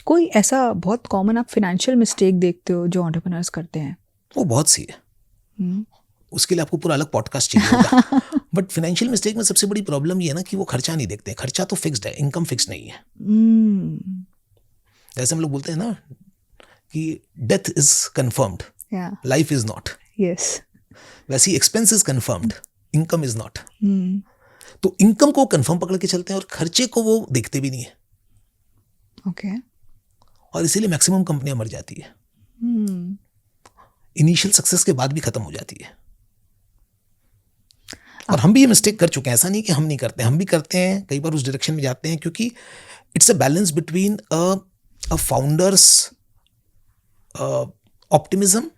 कोई ऐसा बहुत कॉमन आप फाइनेंशियल मिस्टेक देखते हो जो एंटरप्रेन्योर्स करते हैं? वो बहुत सी है, हम्म, उसके लिए आपको पूरा अलग पॉडकास्ट चाहिए होगा। बट फाइनेंशियल मिस्टेक में सबसे बड़ी प्रॉब्लम ये है ना कि वो खर्चा नहीं देखते। खर्चा तो फिक्स्ड है, इनकम फिक्स नहीं है। हम्म, जैसे हम लोग बोलते हैं ना कि डेथ इज कंफर्म्ड, या, लाइफ इज नॉट, यस, वैसे ही expense is confirmed, income is not. हम्म, तो इनकम को कंफर्म पकड़ के चलते हैं और खर्चे को वो देखते भी नहीं है, ओके, और इसीलिए मैक्सिमम कंपनियां मर जाती है, हम्म, इनिशियल सक्सेस के बाद भी खत्म हो जाती है। और हम भी ये मिस्टेक कर चुके हैं, ऐसा नहीं कि हम नहीं करते, हम भी करते हैं, कई बार उस डायरेक्शन में जाते हैं, क्योंकि it's a balance between a founders optimism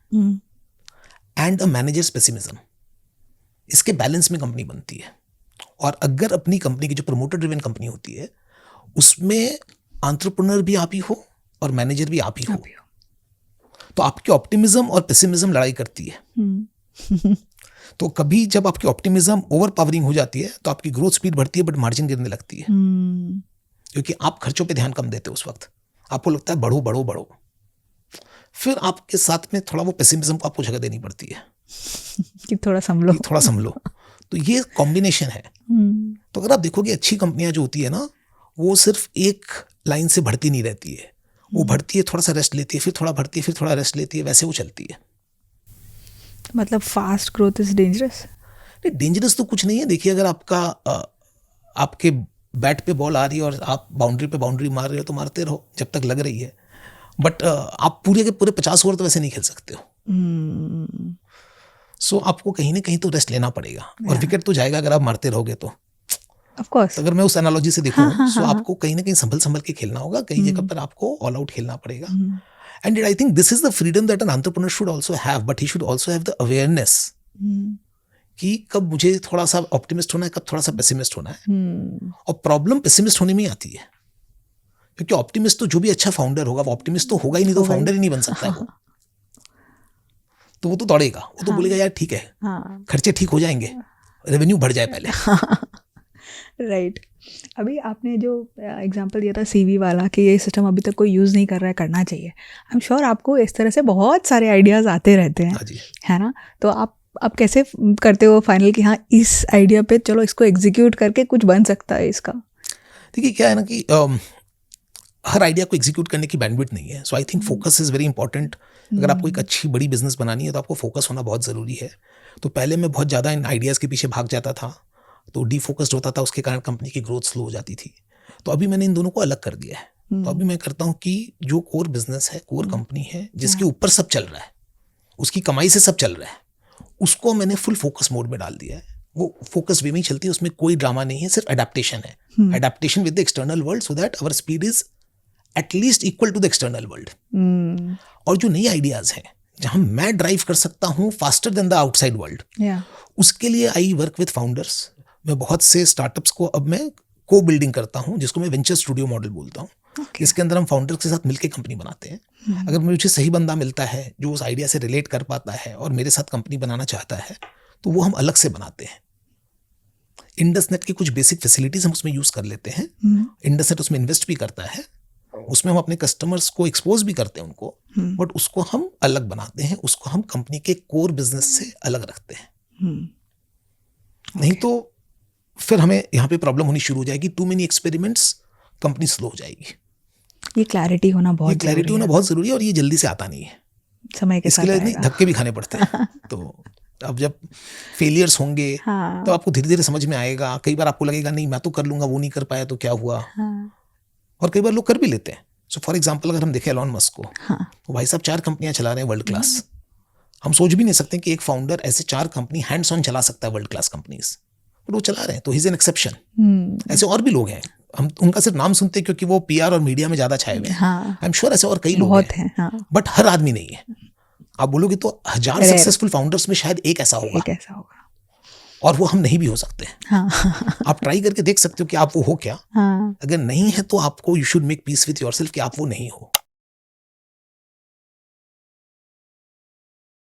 and a managers pessimism. इसके बैलेंस में कंपनी बनती है। और अगर अपनी कंपनी की जो प्रमोटर ड्रिवन कंपनी होती है उसमें एंटरप्रेन्योर भी आप ही हो और मैनेजर भी आप ही हो, तो आपकी ऑप्टिमिज्म और पेसिमिज्म लड़ाई करती है। तो कभी जब आपकी ऑप्टिमिज्म ओवर पावरिंग हो जाती है तो आपकी ग्रोथ स्पीड बढ़ती है बट मार्जिन गिरने लगती है, क्योंकि आप खर्चों पे ध्यान कम देते हो। उस वक्त आपको लगता है बढ़ो बढ़ो बढ़ो, फिर आपके साथ में थोड़ा वो पेसिमिज्म को आपको जगह देनी पड़ती है कि थोड़ा संभलो, कि थोड़ा संभलो। तो ये कॉम्बिनेशन है। तो अगर आप देखोगे अच्छी कंपनियां जो होती है ना, वो सिर्फ एक लाइन से बढ़ती नहीं रहती है, वो बढ़ती है, थोड़ा सा रेस्ट लेती है, फिर थोड़ा बढ़ती है, फिर थोड़ा रेस्ट लेती है, वैसे वो चलती है। मतलब फास्ट ग्रोथ इज डेंजरस? नहीं, डेंजरस तो कुछ नहीं है। देखिए, अगर आपके बैट पे बॉल आ रही है और आप बाउंड्री पे बाउंड्री मार रहे हो तो मारते रहो जब तक लग रही है, बट आप पूरे के पूरे 50 ओवर तो वैसे नहीं खेल सकते हो। सो आपको कहीं ना कहीं तो रेस्ट लेना पड़ेगा, और विकेट तो जाएगा अगर आप मारते रहोगे तो। Of course. अगर मैं उस एनालॉजी से देखूं, सो आपको कहीं ना कहीं संभल संभल के खेलना होगा, कई जगह पर आपको ऑल आउट खेलना पड़ेगा। And I think this is the freedom that an entrepreneur should also have, but he should also have the awareness कि कब मुझे थोड़ा सा ऑप्टिमिस्ट होना है, कब थोड़ा सा पेसिमिस्ट होना है। और प्रॉब्लम पेसिमिस्ट होने में ही आती है, क्योंकि ऑप्टिमिस्ट तो जो भी अच्छा फाउंडर होगा वो ऑप्टिमिस्ट तो होगा ही नहीं, तो फाउंडर ही नहीं बन सकता वो। तो वो तो दौड़ेगा, वो तो बोलेगा यार ठीक है, खर्चे ठीक हो जाएंगे, रेवेन्यू बढ़ जाए पहले। राइट। अभी आपने जो एग्जांपल दिया था सीवी वाला कि ये सिस्टम अभी तक कोई यूज़ नहीं कर रहा है, करना चाहिए। आई एम श्योर आपको इस तरह से बहुत सारे आइडियाज़ आते रहते हैं, हाँ जी। है ना? तो आप कैसे करते हो फाइनल कि हाँ इस आइडिया पे चलो इसको एग्जीक्यूट करके कुछ बन सकता है इसका? देखिए, क्या है ना कि हर आइडिया को एग्जीक्यूट करने की बैंडविड्थ नहीं है। So I think focus is very important. अगर आपको एक अच्छी बड़ी बिजनेस बनानी है तो आपको फोकस होना बहुत ज़रूरी है। तो पहले मैं बहुत ज़्यादा इन आइडियाज़ के पीछे भाग जाता था, तो डीफोकस्ड होता था, उसके कारण कंपनी की ग्रोथ स्लो हो जाती थी। तो अभी मैंने इन दोनों को अलग कर दिया है। तो अभी मैं करता हूँ कि जो कोर बिजनेस है, कोर कंपनी है, जिसके ऊपर सब चल रहा है, उसकी कमाई से सब चल रहा है, उसको मैंने फुल फोकस मोड में डाल दिया है। वो फोकस वे में ही चलती है, उसमें कोई ड्रामा नहीं है, सिर्फ अडेप्टेशन है। Adaptation with the external world, so that our speed is at least equal to the external world. और जो नई आइडियाज हैं जहां मैं ड्राइव कर सकता हूं faster than the outside world, उसके लिए आई वर्क विद फाउंडर्स। मैं बहुत से स्टार्टअप्स को अब मैं को बिल्डिंग करता हूं, जिसको मैं वेंचर स्टूडियो मॉडल बोलता हूं। इसके अंदर हम फाउंडर्स के साथ मिलकर कंपनी बनाते हैं। अगर मुझे सही बंदा मिलता है जो उस आइडिया से रिलेट कर पाता है और मेरे साथ कंपनी बनाना चाहता है, तो वो हम अलग से बनाते हैं। इंडसनेट की कुछ बेसिक फैसिलिटीज हम उसमें यूज कर लेते हैं। इंडसनेट उसमें इन्वेस्ट भी करता है, उसमें हम अपने कस्टमर्स को एक्सपोज भी करते हैं उनको, बट उसको हम अलग बनाते हैं, उसको हम कंपनी के कोर बिजनेस से अलग रखते हैं। नहीं तो फिर हमें यहाँ पे प्रॉब्लम होनी शुरू हो जाएगी। Too many experiments, company slow हो जाएगी। ये क्लैरिटी होना बहुत जरूरी है, और ये जल्दी से आता नहीं है, समय के साथ इसके लिए धक्के भी खाने पड़ते हैं। तो अब जब फेलियर्स होंगे तो आपको धीरे धीरे समझ में आएगा। कई बार आपको लगेगा नहीं मैं तो कर लूंगा, वो नहीं कर पाया तो क्या हुआ। और कई बार लोग कर भी लेते हैं। सो फॉर एग्जाम्पल, अगर हम देखें एलॉन मस्क को, तो भाई साहब 4 कंपनियां चला रहे हैं वर्ल्ड क्लास। हम सोच भी नहीं सकते कि एक फाउंडर ऐसे 4 कंपनी हैंड्स ऑन चला सकता है वर्ल्ड क्लास कंपनीज, पर वो चला रहे हैं, तो ही इज एन एक्सेप्शन। ऐसे और भी लोग हैं, हम उनका सिर्फ नाम सुनते हैं क्योंकि वो पीआर और मीडिया में ज्यादा छाए हुए हैं। आई एम श्योर ऐसे और कई लोग हैं, बट हर आदमी नहीं है। आप बोलोगे तो 1000 सक्सेसफुल फाउंडर्स में शायद एक ऐसा होगा, और वो हम नहीं भी हो सकते। आप ट्राई करके देख सकते हो कि आप वो हो क्या। अगर नहीं है तो आपको you should make peace with yourself कि आप वो नहीं हो।